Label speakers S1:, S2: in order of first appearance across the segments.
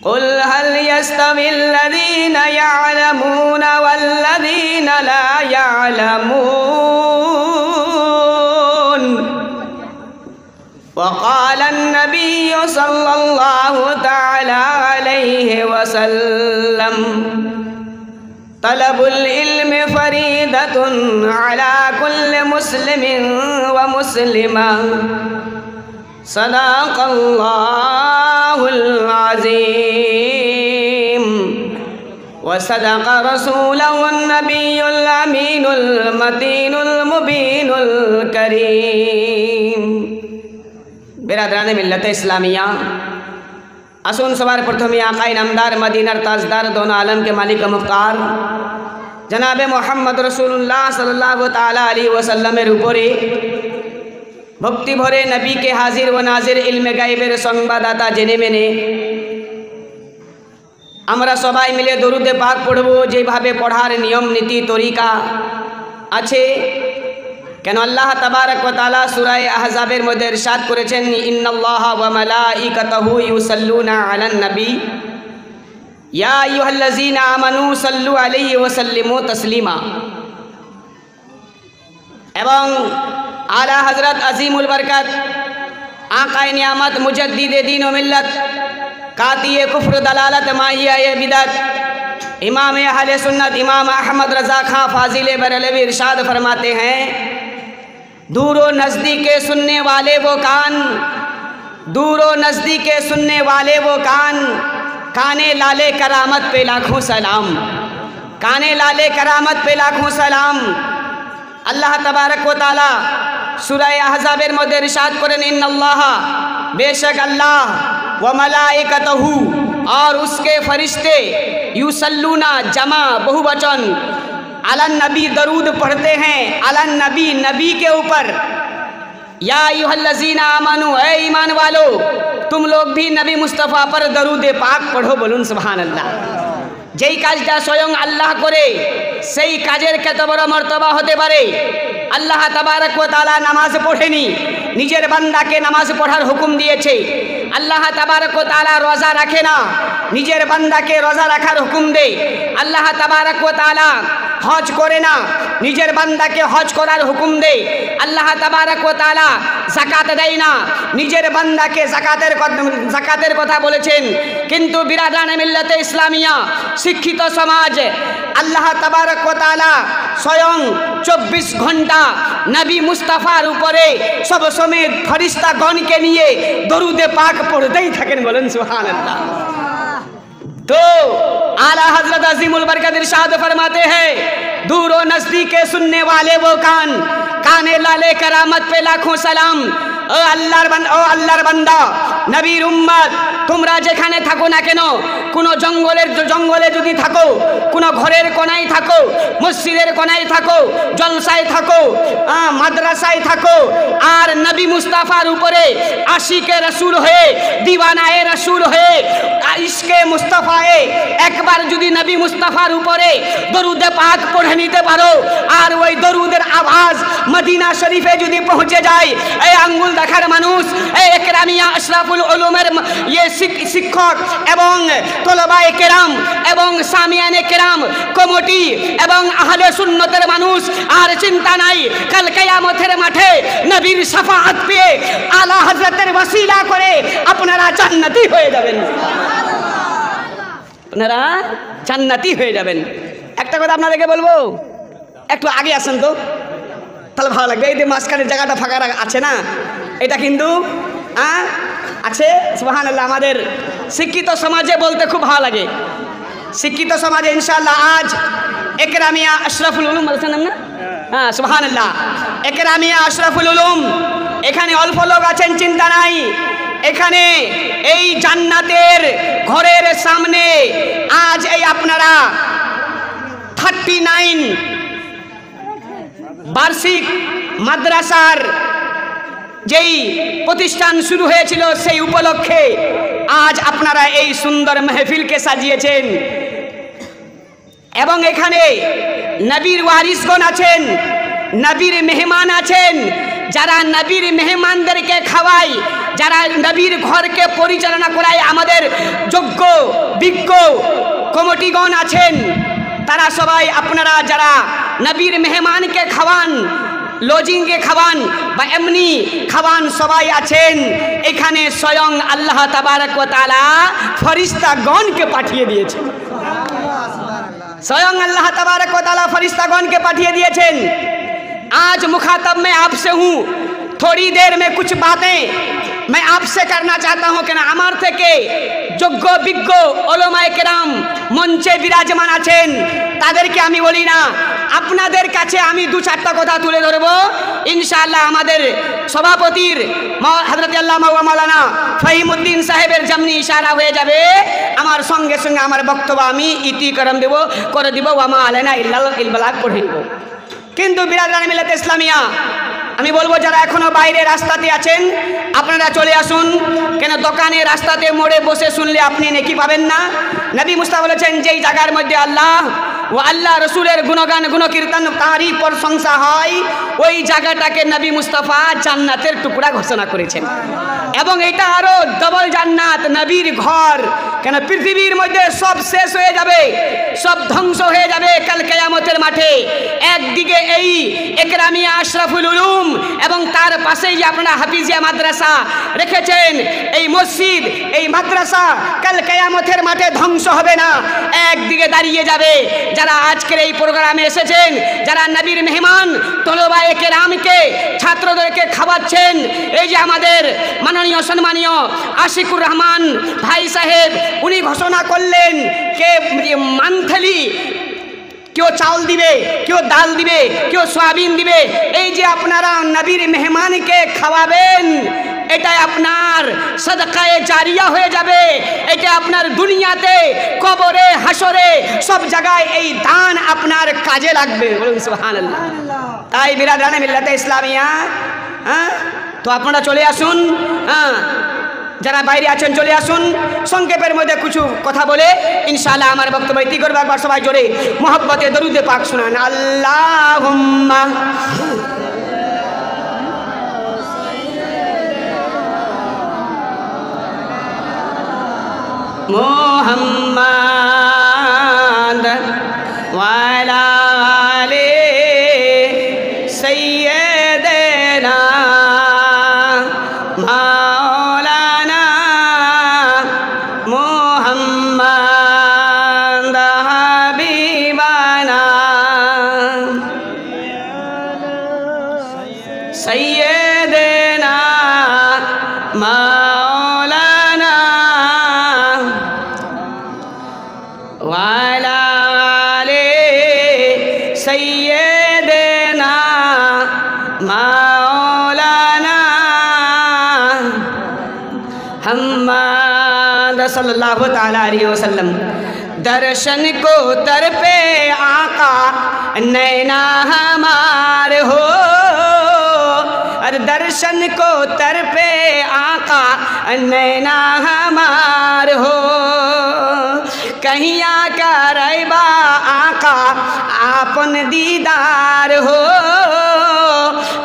S1: قل هل يستوي الذين يعلمون والذين لا يعلمون وقال النبي صلى الله تعالى عليه وسلم طلب العلم فريضة على كل مسلم ومسلمة صدق الله العظيم وصدق رسوله النبي الأمين المتين المبين الكريم बिरादरान मिल्लत इस्लामिया আসুন সবার প্রথমে আকাই নামদার মদিনার তাজদার দোনো আলম के मालिक मुख्तार जनाब मोहम्मद रसूलुल्लाह सल्लल्लाहु ताला अलैहि वसल्लमेर উপরে ভক্তি ভরে নবীকে হাজির ও নাজির ইলমে গায়বের সংবাদদাতা জেনে মেনে আমরা সবাই মিলে দরুদে পাক পড়ব যেভাবে পড়ার নিয়ম নীতি তরিকা আছে কেন আল্লাহ তাবারক ওয়া তাআলা সূরা আহজাবের মধ্যে ইরশাদ করেছেন ইন্নাল্লাহা ওয়া মালাইকাতাহু ইউসাল্লুনা আলান নবী ইয়া আইয়ুহাল্লাযীনা আমানু সাল্লু আলাইহি ওয়া সাল্লিমু তাসলিমা এবং आला हजरत अजीमुल बरकत आकाए नियामत मुजद्दिद दीन व मिल्लत कातिए कुफ्र दलालत माहिया बिदत इमाम अहले सुन्नत इमाम अहमद रज़ा खां फाजिले बरेलवी इरशाद फरमाते हैं दूरो नज़दीके सुनने वाले वो कान दूरो नज़दीके सुनने वाले वो कान काने लाले करामत पे लाखों सलाम काने लाले करामत पे लाखों सलाम अल्लाह तबारक व ताला सूरा अहज़ाबेर मध्य इरशाद करें इन्नल्लाहा बेशक अल्लाह व मलाइकतहु और उसके फरिश्ते युसल्लूना जमा बहुवचन अलन नबी दरूद पढ़ते हैं अलन नबी नबी के ऊपर या अय्युहल्लज़ीना आमनू ए ईमान वालो तुम लोग भी नबी मुस्तफ़ा पर दरूद पाक पढ़ो बोलून सुभान अल्लाह যেই কাজটা স্বয়ং আল্লাহ করে সেই কাজের কত বড় মর্তবা হতে পারে আল্লাহ তাবারক ওয়া তাআলা নামাজ পড়েনি নিজের বান্দাকে নামাজ পড়ার হুকুম দিয়েছে আল্লাহ তাবারক ওয়া তাআলা রোজা রাখে না নিজের বান্দাকে রোজা রাখার হুকুম দেয় আল্লাহ তাবারক ওয়া তাআলা হজ করে না নিজের বান্দাকে হজ করার হুকুম দেয় আল্লাহ তাবারক ওয়া তাআলা যাকাত দেয় না নিজের বান্দাকে যাকাতের কথা বলেছেন কিন্তু বিরাদানে মিল্লাতে ইসলামিয়া শিক্ষিত সমাজ আল্লাহ তাবারক ওয়া তাআলা স্বয়ং 24 ঘন্টা নবী মুস্তাফার উপরে সব সময় ফেরেশতাগণকে নিয়ে দরুদে পাক পড়তেই থাকেন বলেন সুবহানাল্লাহ तो आला हजरत अजीमुल बरकत इरशाद फरमाते हैं दूर व नजदीक सुनने वाले वो कान काने लाले करामत पे लाखों सलाम ओ अल्लाहर बंदा नबीर उम्मत তোমরা যেখানে থাকো না কেন কোনো জঙ্গলে যদি থাকো কোনো ঘরের কোনায় থাকো মসজিদের কোনায় থাকো জলসায় থাকো মাদ্রাসায় থাকো আর নবী মুস্তাফার উপরে আশিকে রাসূল হয়ে দিওয়ানায়ে রাসূল হয়ে ইশকে মুস্তাফায়ে একবার যদি নবী মুস্তাফার উপরে দরুদে পাক পড়ে নিতে পারো আর ওই দরুদের আওয়াজ মদিনা শরীফে যদি পৌঁছে যায় এই আঙ্গুল দেখার মানুষ এই একরামিয়া আশরাফুল উলুমের ইয়ে শিক্ষক এবং তলবায়ে কেরাম এবং সামিয়ানে কেরাম কমিটি এবং আহলে সুন্নতের মানুষ আর চিন্তা নাই কাল কিয়ামতের মাঠে নবীর শাফাআত পেয়ে আলা হযরতের ওসিলা করে আপনারা জান্নাতি হয়ে যাবেন আপনারা জান্নাতি হয়ে যাবেন একটা কথা আপনাদেরকে বলবো একটু আগে আসেন তো তাহলে ভালো লাগবে এই যে মাঝখানের জায়গাটা ফাঁকা আছে না এটা কিন্তু আছে সুবহানাল্লাহ আমাদের শিক্ষিত সমাজে বলতে খুব ভালো লাগে শিক্ষিত সমাজে ইনশাআল্লাহ আজ একরামিয়া আশরাফুল উলুম বলছেন না হ্যাঁ সুবহানাল্লাহ একরামিয়া আশরাফুল উলুম এখানে অল্প লোক আছেন চিন্তা নাই এখানে এই জান্নাতের ঘরের সামনে আজ এই আপনারা 39 বার্ষিক মাদ্রাসার যেই প্রতিষ্ঠান শুরু হয়েছিল সেই উপলক্ষে আজ আপনারা এই সুন্দর মাহফিলকে সাজিয়েছেন এবং এখানে নবীর ওয়ারিসগণ আছেন নবীর মেহমান আছেন যারা নবীর মেহমানদেরকে খাওয়ায় যারা নবীর ঘরকে পরিচালনা করায় আমাদের যোগ্য বিজ্ঞ কমিটিগণ আছেন, তারা সবাই আপনারা যারা নবীর মেহমানকে খাওয়ান, লজিংকে খাওয়ান বা এমনি খাওয়ান, সবাই আছেন এখানে। স্বয়ং আল্লাহ তাবারক ওয়া তাআলা ফেরেশতাগণকে পাঠিয়ে দিয়েছেন। स्वयं अल्लाह तबारक व तआला फरिश्तागण के पाठिए दिए छेन। आज मुखातब मैं आपसे हूँ, थोड़ी देर में कुछ बातें मैं आपसे करना चाहता हूँ। केन आमार थेके योग्य विज्ञ ओलामाए केराम मंचे बिराजमान आছেন, তাদেরকে আমি বলি না, আপনাদের কাছে আমি দু চারটা কথা তুলে ধরব। ইনশাআল্লাহ আমাদের সভাপতির হযরত আল্লামা ওয়া মাওলানা ফাহিমউদ্দিন সাহেবের যেমনি ইশারা হয়ে যাবে, আমার সঙ্গে সঙ্গে আমার বক্তব্য আমি ইতিকরম দেব করে দিব, ওয়া মা আলাইনা ইল্লাল বালাগ পড়ে দেব। কিন্তু বিরাদরানে মিল্লাত ইসলামিয়া আমি বলবো যারা এখনো বাইরে রাস্তাতে আছেন আপনারা চলে আসুন। কেন দোকানে রাস্তাতে মোড়ে বসে শুনলে আপনি নেকি পাবেন না। নবী মুস্তাফা বলেছেন যেই জায়গার মধ্যে আল্লাহ ও আল্লাহ রসুলের গুণগান গুণকীর্তন তারিফ প্রশংসা হয়, ওই জায়গাটাকে নবী মুস্তাফা জান্নাতের টুকরা ঘোষণা করেছেন। এবং এটা আরো ডবল জান্নাত, নবীর ঘর। কেন পৃথিবীর মধ্যে সব শেষ হয়ে যাবে, সব ধ্বংস হয়ে যাবে কাল কিয়ামতের মাঠে। একদিকে এই একরামিয়া আশরাফুল উলুম এবং তার পাশেই যে আপনারা হাফিজিয়া মাদ্রাসা রেখেছেন, এই মসজিদ এই মাদ্রাসা কাল কিয়ামতের মাঠে ধ্বংস হবে না, একদিকে দাঁড়িয়ে যাবে। যারা আজকের এই প্রোগ্রামে এসেছেন, যারা নবীর মেহমান তলবায়ে কেরামকে ছাত্রদেরকে খাওয়াচ্ছেন, এই যে আমাদের মাননীয় সম্মানীয় আশিকুর রহমান ভাই সাহেব উনি ঘোষণা করলেন কে মান্থলি কেউ চাউল দিবে, কেউ ডাল দিবে, কেউ সয়াবিন দিবে। এই যে আপনারা নবীর মেহমানকে খাওয়াবেন, এটা আপনার সদকায়ে জারিয়া হয়ে যাবে। এটা আপনার দুনিয়াতে কবরে হাসরে সব জায়গায় এই দান আপনার কাজে লাগবে। বলুন সুবহানাল্লাহ। তাই বিরাদরানে মিল্লাতে ইসলামিয়া, তো আপনারা চলে আসুন, যারা বাইরে আছেন চলে আসুন। সংক্ষেপের মধ্যে কিছু কথা বলে ইনশাআল্লাহ আমার বক্তব্য ইতি করব। একবার সবাই জোরে মোহব্বতে দরুদে পাক শুনান। আল্লাহুম্মা মুহাম্মাদ ওয়া আলা আলি সাইয়্যিদিনা মাওলানা মুহাম্মাদ হাবিবানা সাইয়্যিদিনা মাওলানা ওয়া আলা আলি সাইয়্যিদিনা মাওলানা मुहम्मद सल्लल्लाहु ताला अलैहि वसल्लम। दर्शन को तर पे आका नैना हमार हो, और दर्शन को तर पे आका नैना हमार हो। कहीं आका रैबा आका आपन दीदार हो,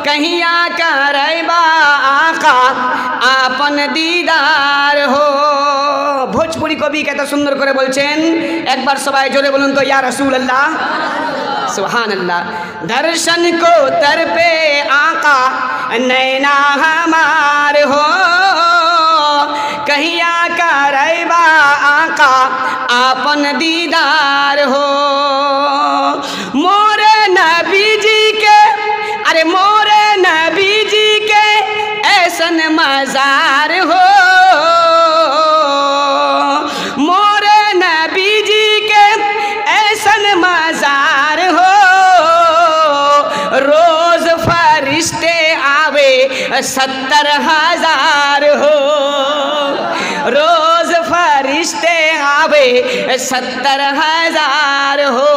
S1: कहीं आका रैबा आका आपन दीदार हो। भोजपुरी कवि कहता सुंदर करे बोलছেন, একবার সবাই জোরে বলুন তো, ইয়া রাসূলুল্লাহ सुभान अल्लाह। दर्शन को तर पे आका नैना हमार हो, कहीं आका रैबा आका आपन दीदार हो। मोरे नबी जी के, अरे मोरे नबी जी के ऐसन मजार हो, मोरे नबी जी के ऐसन मजार हो। रोज फरिश्ते आवे 70,000 हो, रोज फरिश्ते आवे 70,000 हो।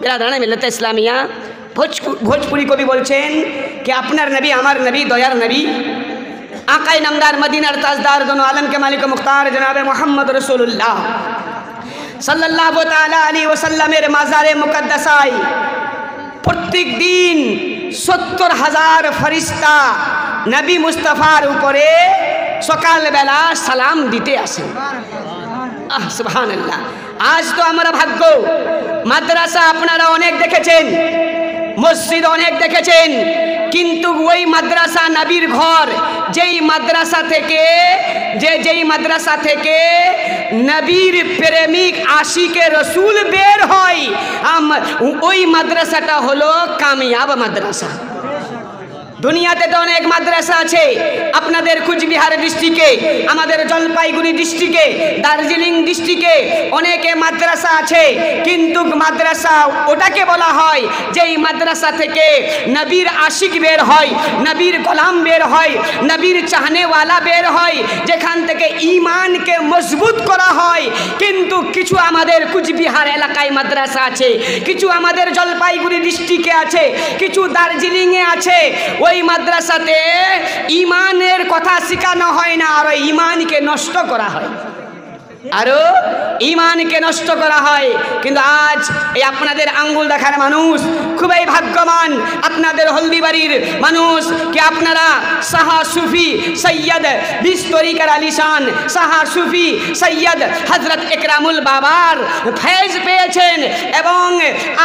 S1: बिरादराने मिल्लत इस्लामिया भोजपुरी को भी बोलছেন कि আপনার নবী আমার নবী দয়ার নবী आकाए नमदार मदीनार ताजदार दोनों आलम के मालिक मुख्तार जनाब मोहम्मद रसूलुल्लाह सल्लल्लाहु ताला अलैहि वसल्लमेर माजारे मुकद्दसाय प्रत्येक दिन 70,000 फरिश्ता नबी मुस्तफार उपरे सकाल बेला सालाम दीते आसेन। আল্লাহ সুবহানাল্লাহ। আজ তো আমরা ভাগ্য, মাদ্রাসা আপনারা অনেক দেখেছেন, মসজিদ অনেক দেখেছেন, কিন্তু ওই মাদ্রাসা নবীর ঘর, যেই মাদ্রাসা থেকে নবীর প্রেমিক আশিকে রসুল বের হয়, ওই মাদ্রাসাটা হলো কামিয়াব মাদ্রাসা। দুনিয়াতে তো অনেক মাদ্রাসা আছে, আপনাদের কুচবিহার ডিস্ট্রিক্টে, আমাদের জলপাইগুড়ি ডিস্ট্রিক্টে, দার্জিলিং ডিস্ট্রিক্টে অনেকে মাদ্রাসা আছে, কিন্তু মাদ্রাসা ওটাকে বলা হয় যেই মাদ্রাসা থেকে নবীর আশিক বের হয়, নবীর গোলাম বের হয়, নবীর চাহনেওয়ালা বের হয়, যেখান থেকে ঈমানকে মজবুত করা হয়। কিন্তু কিছু আমাদের কুচবিহার এলাকায় মাদ্রাসা আছে, কিছু আমাদের জলপাইগুড়ি ডিস্ট্রিক্টে আছে, কিছু দার্জিলিংয়ে আছে। ওই মাদ্রাসাতে ঈমানের কথা শেখানো হয় না, আর ঈমানকে নষ্ট করা হয়, আরো ঈমানকে নষ্ট করা হয়। কিন্তু আজ এই আপনাদের আঙ্গুল দেখার মানুষ খুবই ভাগ্যবান, আপনাদের হলদিবাড়ির মানুষ, কি আপনারা সাহা সুফি সৈয়দ 20 তরিকার আলিশান সাহা সুফি সৈয়দ হযরত ইকরামুল বাবার ফয়েজ পেয়েছেন এবং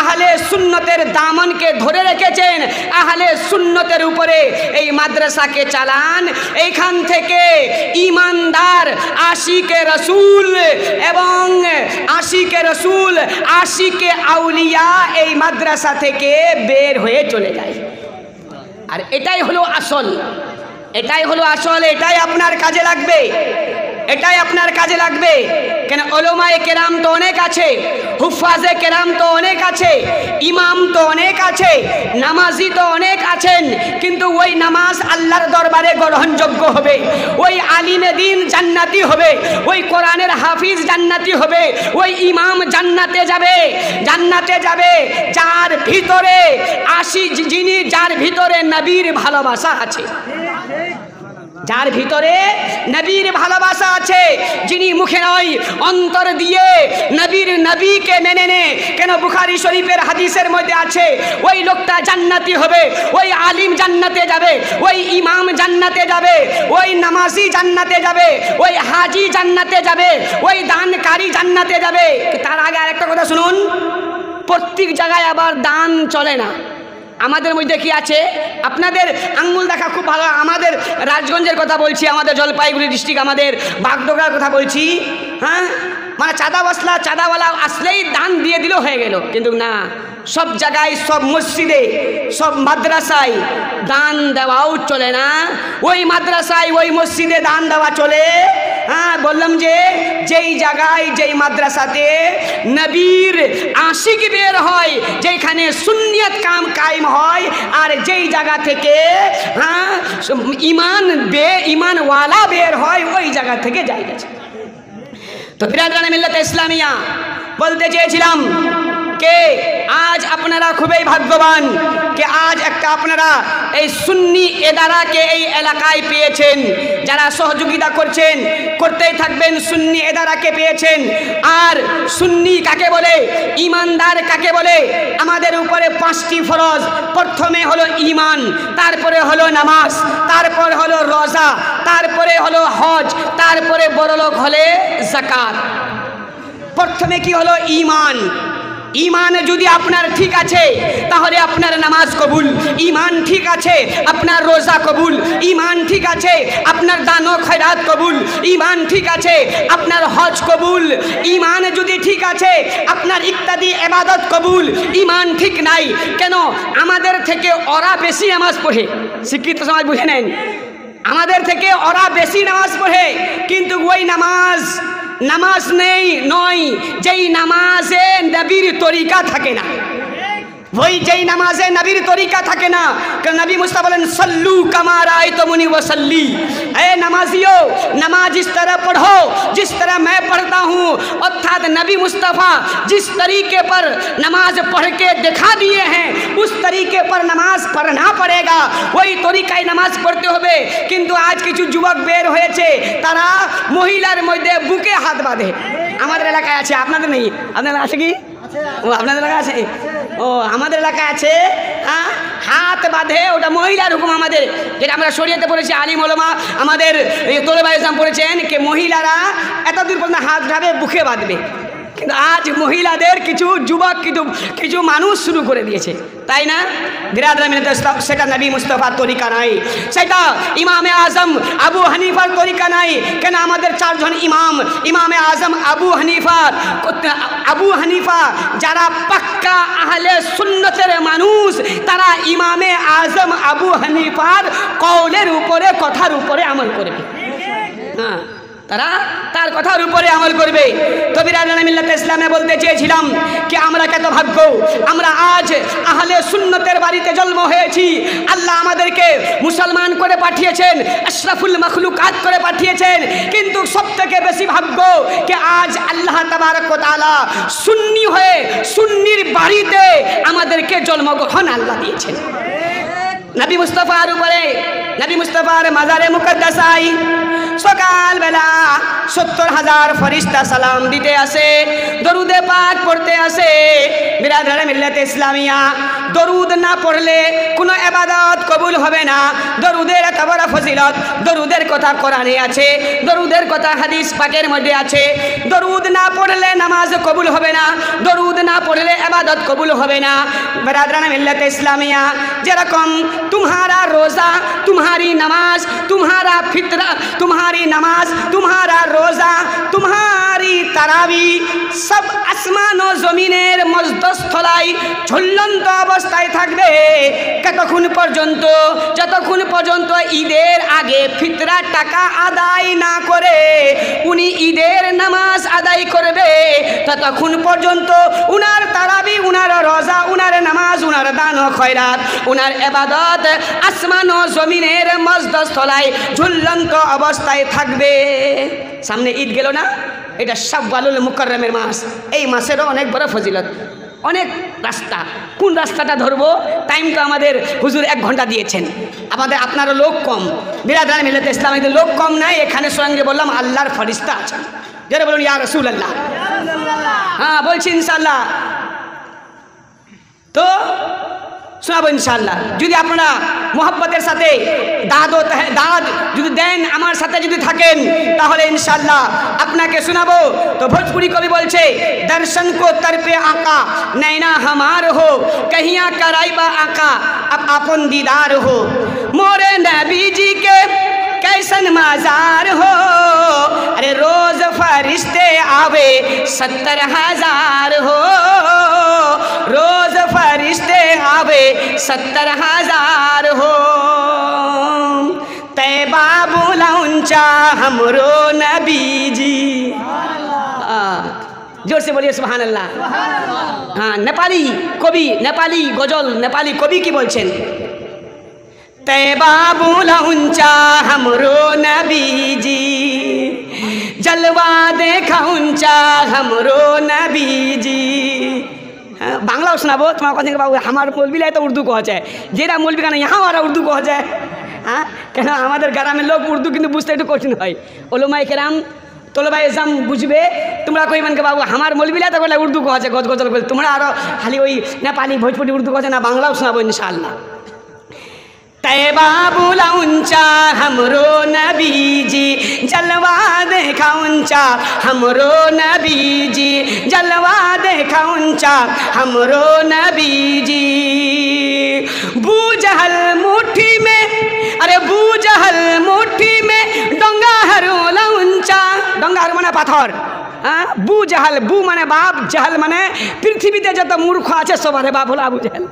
S1: আহলে সুন্নতের দামনকে ধরে রেখেছেন, আহলে সুন্নতের উপরে এই মাদ্রাসাকে চালান। এইখান থেকে ঈমানদার আশিকে রসুল এবং আশিকে রসুল, আশিকে আউলিয়া এই মাদ্রাসা থেকে বের হয়ে চলে যায়। আর এটাই হলো আসল, এটাই হলো আসল, এটাই আপনার কাজে লাগবে, এটাই আপনার কাজে লাগবে। কেন উলামায়ে কেরাম তো অনেক আছে, হুফাজে কেরাম তো অনেক আছে, ইমাম তো অনেক আছে, নামাজি তো অনেক আছেন, কিন্তু ওই নামাজ আল্লাহর দরবারে গ্রহণযোগ্য হবে, ওই আলিমে দ্বীন জান্নাতি হবে, ওই কোরআনের হাফিজ জান্নাতি হবে, ওই ইমাম জান্নাতে যাবে, জান্নাতে যাবে যার ভিতরে যার ভিতরে নবীর ভালোবাসা আছে, যার ভিতরে নবীর ভালোবাসা আছে, যিনি মুখে নয় অন্তর দিয়ে নবীকে মেনে নে। কেন বুখারী শরীফের হাদিসের মধ্যে আছে, ওই লোকটা জান্নাতি হবে, ওই আলিম জান্নাতে যাবে, ওই ইমাম জান্নাতে যাবে, ওই নামাজি জান্নাতে যাবে, ওই হাজি জান্নাতে যাবে, ওই দানকারী জান্নাতে যাবে। তার আগে আরেকটা কথা শুনুন, প্রত্যেক জায়গায় আবার দান চলে না। আমাদের মধ্যে কি আছে, আপনাদের আঙ্গুল দেখা খুব ভালো, আমাদের রাজগঞ্জের কথা বলছি, আমাদের জলপাইগুড়ি ডিস্ট্রিক্ট, আমাদের বাগডোগরার কথা বলছি, হ্যাঁ, মানে চাঁদাওয়ালা আসলেই দান দিয়ে দিলেও হয়ে গেল। কিন্তু না, সব জায়গায়, সব মসজিদে, সব মাদ্রাসায় দান দেওয়াও চলে না। ওই মাদ্রাসায়, ওই মসজিদে দান দেওয়া চলে। হ্যাঁ, বললাম যে যেই জায়গায়, যেই মাদ্রাসাতে নবীর আশিক বের হয়, যেখানে সুন্নিয়ত কায়েম হয়, আর যেই জায়গা থেকে হ্যাঁ ঈমানওয়ালা বের হয়, ওই জায়গা থেকে যাই গেছে। তো বিরাদরানে মিল্লাতে ইসলামিয়া বলতে চেয়েছিলাম কে আজ আপনারা খুবই ভাগ্যবান, কে আজ একটা আপনারা এই সুন্নি এদারাকে এই এলাকায় পেয়েছেন, যারা সহযোগিতা করছেন, করতেই থাকবেন। সুন্নি এদারাকে পেয়েছেন। আর সুন্নি কাকে বলে, ঈমানদার কাকে বলে? আমাদের উপরে 5টি ফরজ। প্রথমে হলো ঈমান, তারপরে হলো নামাজ, তারপর হলো রোজা, তারপরে হলো হজ, তারপরে বড়লোক হলে যাকাত। প্রথমে কি হলো? ঈমান। ঈমান যদি আপনার ঠিক আছে তাহলে আপনার নামাজ কবুল, ঈমান ঠিক আছে আপনার রোজা কবুল, ঈমান ঠিক আছে আপনার দান ও খয়রাত কবুল, ঈমান ঠিক আছে আপনার হজ কবুল, ঈমান যদি ঠিক আছে আপনার ইত্যাদি ইবাদত কবুল। ঈমান ঠিক নাই কেন? আমাদের থেকে ওরা বেশি নামাজ পড়ে, শিক্ষিত সমাজ বুঝে নেন, আমাদের থেকে ওরা বেশি নামাজ পড়ে, কিন্তু ওই নামাজ নেই নয় যেই নামাজে নবীর তরিকা থাকে না, ওই যেই নামাজে নবীর তরিকা থাকে না। কারণ নবী মুস্তাফা বলেন সল্লু কামা রাআইতুমুনি ওয়াসাল্লি, এ নামাজিও नमाज इस तरह पढ़ो जिस तरह मैं पढ़ता हूँ। अर्थात नबी मुस्तफ़ा जिस तरीके पर नमाज पढ़ के दिखा दिए हैं उस तरीके पर नमाज पढ़ना पड़ेगा, वही तरीकाয় নামাজ পড়তে হবে। কিন্তু আজ কিছু যুবক বের হয়েছে, তারা মহিলার মধ্যে বুকে হাত বাঁধে। আমাদের এলাকায় আছে, আপনাদের নেই? আপনাদের আছে কি? ও আপনাদের এলাকায় আছে? ও আমাদের এলাকায় আছে। হ্যাঁ হাত বাঁধে, ওটা মহিলার হুকুম আমাদের, যেটা আমরা শরীয়তে পড়েছি, আলিম ওলামা আমাদের তোলেবায়ে ইসলাম পড়েছেন কি মহিলারা এতদূর পর্যন্ত হাত উঠাবে, বুকে বাঁধবে। কিন্তু আজ মহিলাদের কিছু যুবক কিছু মানুষ শুরু করে দিয়েছে, তাই না? বিরাদরান মিল্লাতে ইসলাম, সেটা নবী মুস্তাফার তরিকা নাই, সেটা ইমামে আজম আবু হানিফার তরিকা নাই। কেন আমাদের চারজন ইমামে আজম আবু হানিফা যারা পাক্কা আহলে সুন্নতের মানুষ, তারা ইমামে আজম আবু হানিফার কওলের উপরে, কথার উপরে আমল করবে। হ্যাঁ, তারা তার কথার উপরে আমল করবে। তো বিরাদরান মিল্লাতে ইসলামে বলতে চেয়েছিলাম কি আমরা কত ভাগ্য, আমরা আজ আহলে সুন্নতের বাড়িতে জন্ম হয়েছি। আল্লাহ আমাদেরকে মুসলমান করে পাঠিয়েছেন, আশরাফুল মাখলুকাত করে পাঠিয়েছেন। কিন্তু সবথেকে বেশি ভাগ্য কি আজ আল্লাহ তাবারক ওয়া তাআলা সুন্নি হয়ে সুন্নির বাড়িতে আমাদেরকে জন্মগ্রহণ আল্লাহ দিয়েছেন। নবী মুস্তাফার উপরে, নবী মুস্তাফার মাজারে মুকদ্দাসায় সকালবেলা 70,000 ফেরেশতা সালাম দিতে আসে, দরুদে পাক পড়তে আসে। বিরাদরান মিল্লাতে ইসলামিয়া, দরুদ না পড়লে কোনো ইবাদত কবুল হবে না। দরুদের এত বড় ফজিলত, দরুদের কথা কোরআনে আছে, দরুদের কথা হাদিস পাকের মধ্যে আছে। দরুদ না পড়লে নামাজ কবুল হবে না, দরুদ না পড়লে ইবাদত কবুল হবে না। বিরাদরান মিল্লাতে ইসলামিয়া, যেরকম तुम्हारा रोज़ा, तुम्हारी नमाज, तुम्हारा फितरा, तुम्हारी नमाज, तुम्हारा रोज़ा, तुम्हारी তারাবি সব আসমান ও জমিনের মধ্যস্থলায় ঝুলন্ত অবস্থায় থাকবে। কতক্ষণ পর্যন্ত? যতক্ষণ পর্যন্ত ঈদের আগে ফিতরা টাকা আদায় না করে উনি ঈদের নামাজ আদায় করবে, ততক্ষণ পর্যন্ত উনার তারাবি, উনার রোজা, উনার নামাজ, উনার দান ও খয়রাত, উনার ইবাদত আসমান ও জমিনের মধ্যস্থলায় ঝুলন্ত অবস্থায় থাকবে। সামনে ঈদ গেল না, এটা শাওয়ালুল মুকাররমের মাস। এই মাসেরও অনেক বড় ফজিলত, অনেক রাস্তা। কোন রাস্তাটা ধরবো? টাইম তো আমাদের হুজুর 1 ঘন্টা দিয়েছেন। আপনারও লোক কম, বিরাদরান মিল্লাতে ইসলামীতে লোক কম নাই। এখানে সঙ্গে বললাম আল্লাহর ফেরেশতা আছেন, যারা বলুন ইয়া রাসূলুল্লাহ। হ্যাঁ বলছি ইনশাআল্লাহ। তো শোনাবো ইনশাআল্লাহ, যদি আপনারা মোহাব্বতের সাথে দাদ যদি দেন, আমার সাথে যদি থাকেন, তাহলে ইনশাআল্লাহ আপনাকে শোনাবো। তো ভোজপুরি কবি বলছে, দর্শন কো তরপে আকা নैना हमार हो, कहिया कराइबा आका अब आपन दीदार हो, मोरे नबी जी के कैसन मजार हो, अरे रोज फरिश्ते आवे 70,000 हो, रोज फरिश्ते आवे 70,000 हो, तैबा बुलंचा हमरो नबी जी। जोर से बोलिए सुभान अल्लाह। हाँ, नेपाली कवि, नेपाली गजल, नेपाली कवि की बोलছেন, तैबा बुलंचा हमरो नबी जी, जलवा देखा उंचा हमरो नबी जी। बांग्लाও শোনাবো তোমার কথা। বাবু আমার মৌলবিলাই তো উর্দু কওয়া যায়, যেটা মৌলবি গানা यहाँ ওরা উর্দু কওয়া যায়। হ্যাঁ, কেন আমাদের গ্রামের লোক উর্দু কিন্তু বুঝতে একটু কঠিন হয়। ওলামায়ে কেরাম তোলেবায়ে ইসলাম বুঝবে, তোমরা কইবেন কে বাবু আমার মৌলবিলাই তো বলে উর্দু কওয়া যায়, গজ গজল বলে। তোমরা আরো খালি ওই নেপালি ভোজপুরি উর্দু কওয়া যায় না, বাংলাও শোনাবো ইনশাআল্লাহ। तैबा बुलंचा हमरो नबी जी, जलवा देखा उंचा हमरो नबी जी, जलवा देखा उंचा हमरो नबी जी। बूजहल मुट्ठी में, अरे बूजहल मुट्ठी में डोंगा हरोला उंचा। डोंगा हर माने पाथर। हाँ, बू जहल, बू माने बाप, जहल माने पृथ्वीते যত মূর্খ আছে সবার বাপ হলো আবু জাহেল।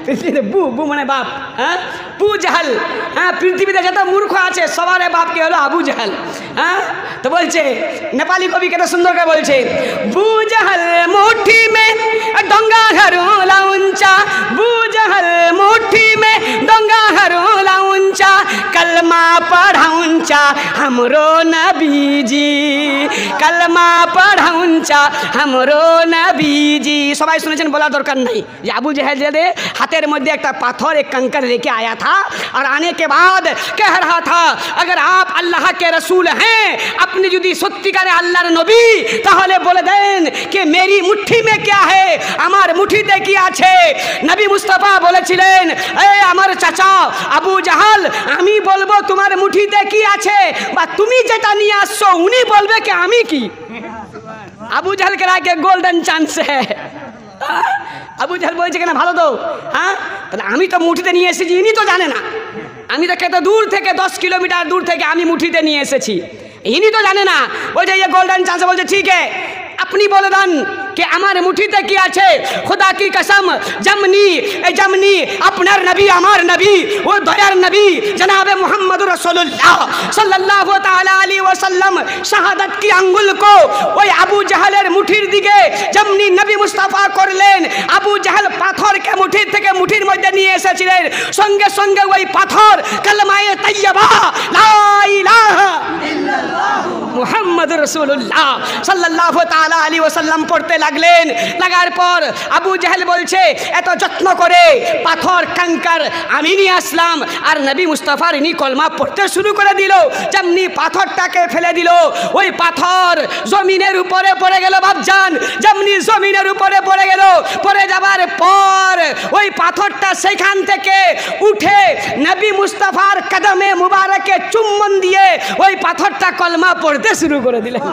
S1: পৃথিবীতে বু, বু মানে বাপ। হ্যাঁ, বু জাহাল। হ্যাঁ, পৃথিবীতে যত মূর্খ আছে সবার বাপকে হলো আবু জাহাল। হ্যাঁ, তো বলছে নেপালি কবি কত সুন্দর করে বলছে, বু জাহাল মুঠি মে ডঙ্গা ঘরোলা উঞ্চা, বু জাহাল মুঠি মে ডঙ্গা ঘরোলা উঞ্চা, কলমা পড়া উঞ্চা हमरो नबी जी, कलमा पढ़ा उंचा हमरो नबी जी। সবাই শুনেছেন, বলা দরকার নাই যে আবু জাহেল हाथेर मध्य एक पाथर, एक कंकर लेके आया था और आने के बाद कह रहा था, अगर आप अल्लाह के रसूल हैं, अपनी जुदी सत्यिकारे अल्लाहर नबी, ताहले बोले दें कि मेरी मुट्ठी में क्या है, আমার মুঠিতে কি আছে? নবী মুস্তাফা বলেছিলেন, এই আমার চাচা আবু জাহাল, আমি বলবো তোমার মুঠিতে কি আছে, বা তুমি যেটা নিয়ে আসছো উনি বলবে কি আমি কি। আবু জাহাল কে আগে গোল্ডেন চান্স আবু জাহাল বলছে কেনা ভালো তো, হ্যাঁ তাহলে আমি তো মুঠিতে নিয়ে এসেছি, ইনি তো জানে না। আমি তো খেতে দূর থেকে 10 কিলোমিটার দূর থেকে আমি মুঠিতে নিয়ে এসেছি, ইনি তো জানে না। বলছে ये गोल्डन चांस। বলছে ঠিক है আপনি বলে দেন कि আমার মুঠিতে কি আছে। खुदा की कसम जमनी আপনার নবী আমার নবী ও দয়ার নবী जनाब मोहम्मद रसूलुल्लाह सल्लल्लाहु ताला अलैहि वसल्लम শাহাদাত की আঙ্গুল को ওই আবু জাহালের মুঠির দিকে যেমনি নবী মুস্তাফা করলেন, আবু জাহাল পাথরকে মুঠির থেকে মুঠির মধ্যে নিয়ে এসেছিলেন, সঙ্গে সঙ্গে ওই পাথর কালেমায়ে তাইয়্যিবা লা ইলাহা ইল্লাল্লাহ মুহাম্মাদুর রাসূলুল্লাহ সাল্লাল্লাহু তাআলা আলাইহি ওয়াসাল্লাম পড়তে লাগলেন। লাগার পর আবু জাহেল বলছে এত যত্ন করে পাথর কাঙ্কার আমি নিয়ে আসলাম, আর নবী মুস্তাফার ইনি কলমা পড়তে শুরু করে দিল। যেমনি পাথরটাকে ফেলে দিল, ওই পাথর জমিনের উপরে পড়ে গেল বাপজান। যেমনি জমিনের উপরে পড়ে গেল, পড়ে যাবার পর ওই পাথরটা সেখান থেকে উঠে নবী মুস্তাফার কদমে মুবারকে চুম্বন দিয়ে ওই পাথরটা কলমা পড়তে শুরু করে দিলেন।